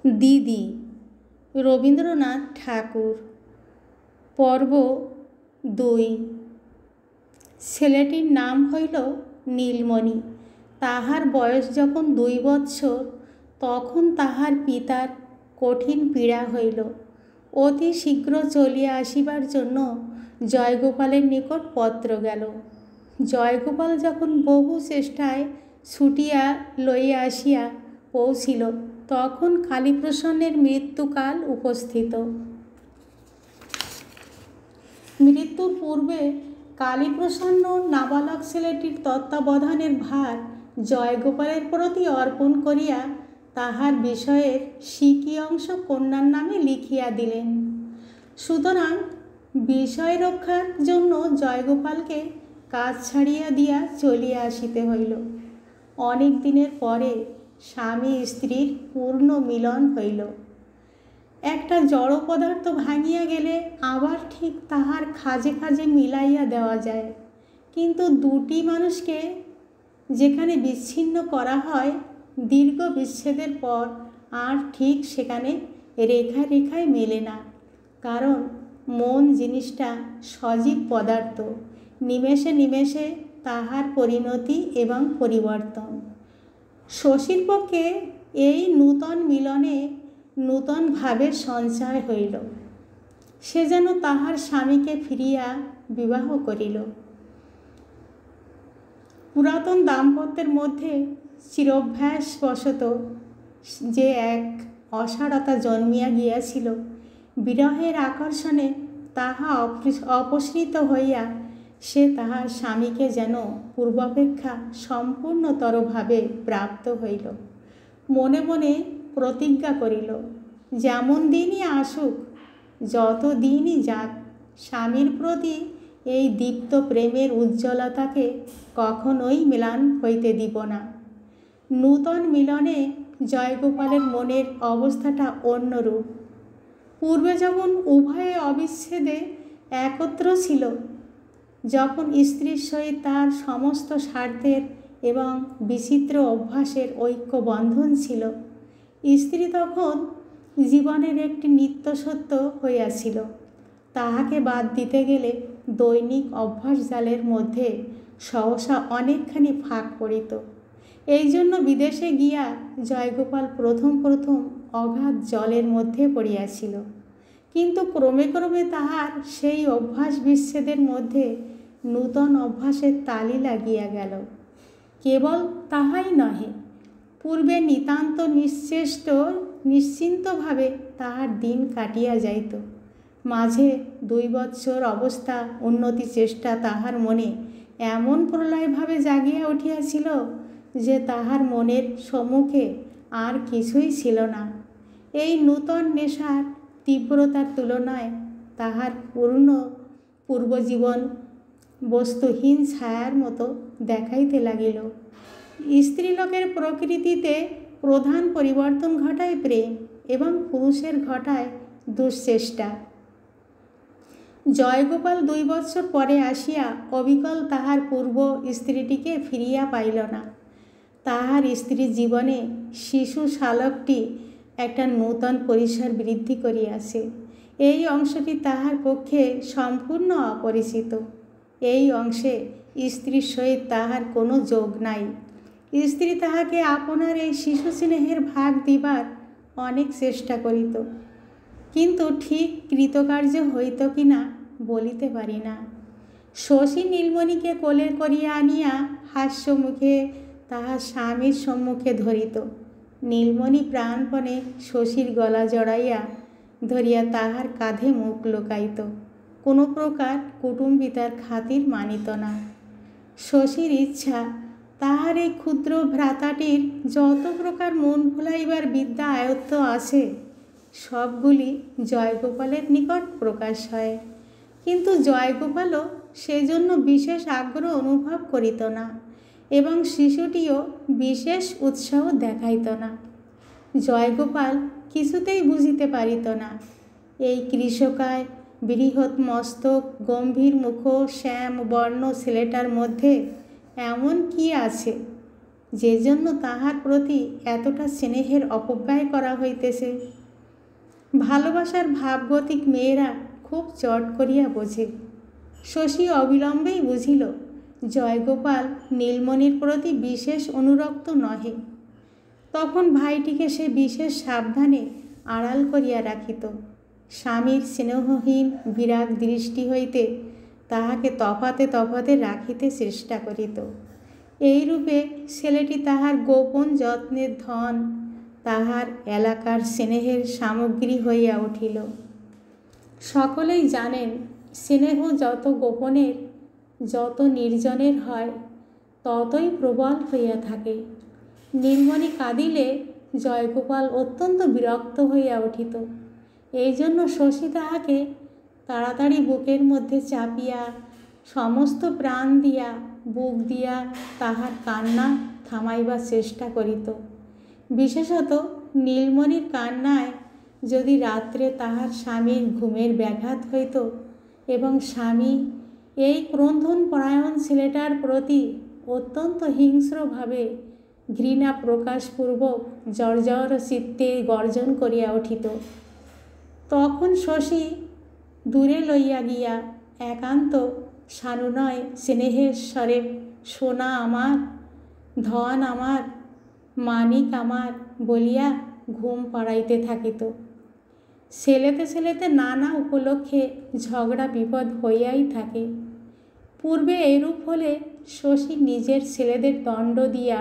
দিদি রবীন্দ্রনাথ ঠাকুর। পর্ব 2। ছেলেটির নাম হইল নীলমণি। তাহার বয়স যখন 2 বৎসর তখন তাহার পিতার কঠিন পীড়া হইল। অতি শীঘ্র চলিয়া আসিবার জন্য জয়গোপালের নিকট পত্র গেল। জয়গোপাল যখন বহু চেষ্টায় ছুটিয়া লইয়া আসিয়া পৌঁছিল তখন কালীপ্রসন্নের মৃত্যুকাল উপস্থিত। মৃত্যুর পূর্বে কালীপ্রসন্ন নাবালক ছেলেটির তত্ত্বাবধানের ভার জয়গোপালের প্রতি অর্পণ করিয়া তাহার বিষয়ের সিকি অংশ কন্যার নামে লিখিয়া দিলেন। সুতরাং বিষয় রক্ষার জন্য জয়গোপালকে কাজ ছাড়িয়া দিয়া চলিয়া আসিতে হইল। অনেক দিনের পরে স্বামী স্ত্রীর পূর্ণ মিলন হইল। একটা জড় পদার্থ ভাঙিয়া গেলে আবার ঠিক তাহার খাজে খাজে মিলাইয়া দেওয়া যায়, কিন্তু দুটি মানুষকে যেখানে বিচ্ছিন্ন করা হয় দীর্ঘ বিচ্ছেদের পর আর ঠিক সেখানে রেখায় রেখায় মেলে না। কারণ মন জিনিসটা সজীব পদার্থ, নিমেষে নিমেষে তাহার পরিণতি এবং পরিবর্তন। শশীর পক্ষে এই নূতন মিলনে নূতন ভাবের সঞ্চার হইল। সে যেন তাহার স্বামীকে ফিরিয়া বিবাহ করিল। পুরাতন দাম্পত্যের মধ্যে চিরভ্যাসবশত যে এক অসারতা জন্মিয়া গিয়াছিল, বিরহের আকর্ষণে তাহা অপসৃত হইয়া সে তাহার স্বামীকে যেন পূর্বাপেক্ষা সম্পূর্ণতরভাবে প্রাপ্ত হইল। মনে মনে প্রতিজ্ঞা করিল, যেমন দিনই আসুক, যত দিনই যাক, স্বামীর প্রতি এই দীপ্ত প্রেমের উজ্জ্বলতাকে কখনোই ম্লান হইতে দিব না। নূতন মিলনে জয়গোপালের মনের অবস্থাটা অন্যরূপ। পূর্বে যখন উভয়ে অবিচ্ছেদে একত্র ছিল, যখন স্ত্রীর সহিত তার সমস্ত স্বার্থের এবং বিচিত্র অভ্যাসের ঐক্য বন্ধন ছিল, স্ত্রী তখন জীবনের একটি নিত্য সত্য হইয়াছিল। তাহাকে বাদ দিতে গেলে দৈনিক অভ্যাস জালের মধ্যে সহসা অনেকখানি ফাঁক পড়িত। এই জন্য বিদেশে গিয়া জয়গোপাল প্রথম প্রথম অগাধ জলের মধ্যে পড়িয়াছিল, কিন্তু ক্রমে ক্রমে তাহার সেই অভ্যাস বিচ্ছেদের মধ্যে নূতন অভ্যাসের তালি লাগিয়া গেল। কেবল তাহাই নহে, পূর্বে নিতান্ত নিশ্চিন্তভাবে তাহার দিন কাটিয়া যাইত। মাঝে 2 বৎসর অবস্থা উন্নতি চেষ্টা তাহার মনে এমন প্রলয়ভাবে জাগিয়া উঠিয়াছিল যে তাহার মনের সম্মুখে আর কিছুই ছিল না। এই নূতন নেশার তীব্রতার তুলনায় তাহার পূর্বজীবন বস্তুহীন ছায়ার মতো দেখাইতে লাগিল। স্ত্রীলোকের প্রকৃতিতে প্রধান পরিবর্তন ঘটায় প্রেম এবং পুরুষের ঘটায় দুশ্চেষ্টা। জয়গোপাল 2 বৎসর পরে আসিয়া অবিকল তাহার পূর্ব স্ত্রীটিকে ফিরিয়া পাইল না। তাহার স্ত্রীর জীবনে শিশু শালকটি একটা নূতন পরিসর বৃদ্ধি করিয়াছে। এই অংশটি তাহার পক্ষে সম্পূর্ণ অপরিচিত। এই অংশে স্ত্রীর সহিত তাহার কোনো যোগ নাই। স্ত্রী তাহাকে আপনার এই শিশু স্নেহের ভাগ দিবার অনেক চেষ্টা করিত, কিন্তু ঠিক কৃতকার্য হইত কিনা বলিতে পারি না। শশী নীলমণিকে কোলে করিয়া আনিয়া হাস্যমুখে তাহার স্বামীর সম্মুখে ধরিত। নীলমণি প্রাণপণে শশীর গলা জড়াইয়া ধরিয়া তাহার কাঁধে মুখ লুকাইত। কোনো প্রকার কুটুম্বিতার খাতির মানিত না। শশীর ইচ্ছা তাহার এই ক্ষুদ্র ভ্রাতাটির যত প্রকার মন ভুলাইবার বিদ্যা আয়ত্ত আছে সবগুলি জয়গোপালের নিকট প্রকাশ হয়, কিন্তু জয়গোপালও সেজন্য বিশেষ আগ্রহ অনুভব করিত না এবং শিশুটিও বিশেষ উৎসাহ দেখাইত না। জয়গোপাল কিছুতেই বুঝিতে পারিত না এই কৃশকায় বৃহৎ মস্তক গম্ভীর মুখ শ্যাম বর্ণ ছেলেটার মধ্যে এমন কি আছে যে জন্য তাহার প্রতি এতটা স্নেহের অপব্যয় করা হইতেছে। ভালোবাসার ভাবগতিক মেয়েরা খুব চট করিয়া বোঝে। শশী অবিলম্বেই বুঝিল জয়গোপাল নীলমণির প্রতি বিশেষ অনুরক্ত নহে। তখন ভাইটিকে সে বিশেষ সাবধানে আড়াল করিয়া রাখিত। স্বামীর স্নেহহীন বিরাগ দৃষ্টি হইতে তাহাকে তফাতে তফাতে রাখিতে চেষ্টা করিত। এইরূপে ছেলেটি তাহার গোপন যত্নের ধন, তাহার এলাকার স্নেহের সামগ্রী হইয়া উঠিল। সকলেই জানেন স্নেহ যত গোপনের, যত নির্জনের হয়, ততই প্রবল হইয়া থাকে। নীলমণি কাঁদিলে জয়গোপাল অত্যন্ত বিরক্ত হইয়া উঠিত। এই জন্য শশী তাহাকে তাড়াতাড়ি বুকের মধ্যে চাপিয়া সমস্ত প্রাণ দিয়া বুক দিয়া তাহার কান্না থামাইবার চেষ্টা করিত। বিশেষত নীলমণির কান্নায় যদি রাত্রে তাহার স্বামীর ঘুমের ব্যাঘাত হইত এবং স্বামী এই ক্রন্দনপরায়ণ ছেলেটার প্রতি অত্যন্ত হিংস্রভাবে ঘৃণা প্রকাশপূর্বক জর্জর চিত্তে গর্জন করিয়া উঠিত, তখন শশী দূরে লইয়া গিয়া একান্ত সানুনয় স্নেহের স্বরে সোনা আমার, ধন আমার, মানিক আমার বলিয়া ঘুম পাড়াইতে থাকিত। ছেলেতে ছেলেতে নানা উপলক্ষে ঝগড়া বিপদ হইয়াই থাকে। পূর্বে এরূপ হলে শশী নিজের ছেলেদের দণ্ড দিয়া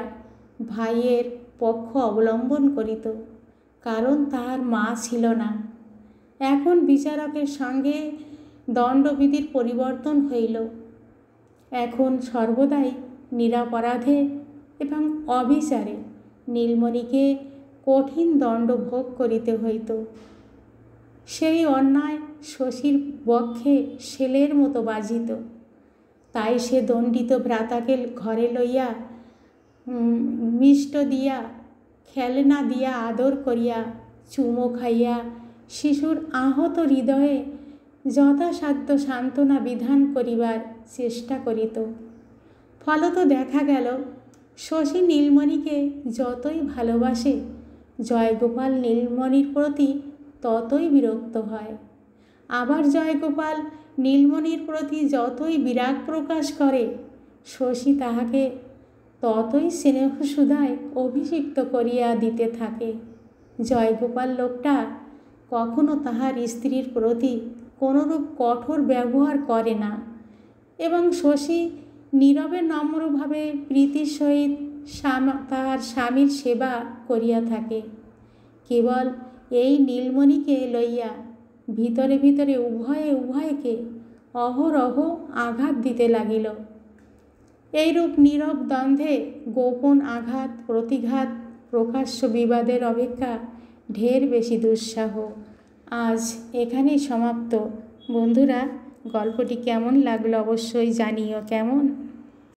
ভাইয়ের পক্ষ অবলম্বন করিত, কারণ তাহার মা ছিল না। এখন বিচারকের সঙ্গে দণ্ডবিধির পরিবর্তন হইল। এখন সর্বদাই নিরপরাধে এবং অবিচারে নীলমণিকে কঠিন দণ্ড ভোগ করিতে হইত। সেই অন্যায় শশীর বক্ষে শেলের মতো বাজিত। তাই সে দণ্ডিত ভ্রাতাকে ঘরে লইয়া মিষ্ট দিয়া, খেলনা দিয়া আদর করিয়া, চুমো খাইয়া শিশুর আহত হৃদয়ে যথাসাধ্য সান্ত্বনা বিধান করিবার চেষ্টা করিত। ফলত দেখা গেল শশী নীলমণিকে যতই ভালোবাসে, জয়গোপাল নীলমণির প্রতি ততই বিরক্ত হয়। আবার জয়গোপাল নীলমণির প্রতি যতই বিরাগ প্রকাশ করে, শশী তাহাকে ততই স্নেহসুধায় অভিষিক্ত করিয়া দিতে থাকে। জয়গোপাল লোকটা কখনো তাহার স্ত্রীর প্রতি কোনরূপ কঠোর ব্যবহার করে না এবং শশী নীরবে নম্রভাবে প্রীতির সহিত তাহার স্বামীর সেবা করিয়া থাকে। কেবল এই নীলমণিকে লইয়া ভিতরে ভিতরে উভয়ে উভয়কে অহরহ আঘাত দিতে লাগিল। এইরূপ নীরব দ্বন্দ্বে গোপন আঘাত প্রতিঘাত প্রকাশ্য বিবাদের অপেক্ষা ঢের বেশি দুঃসাহ। আজ এখানেই সমাপ্ত। বন্ধুরা, গল্পটি কেমন লাগলো অবশ্যই জানিও। কেমন?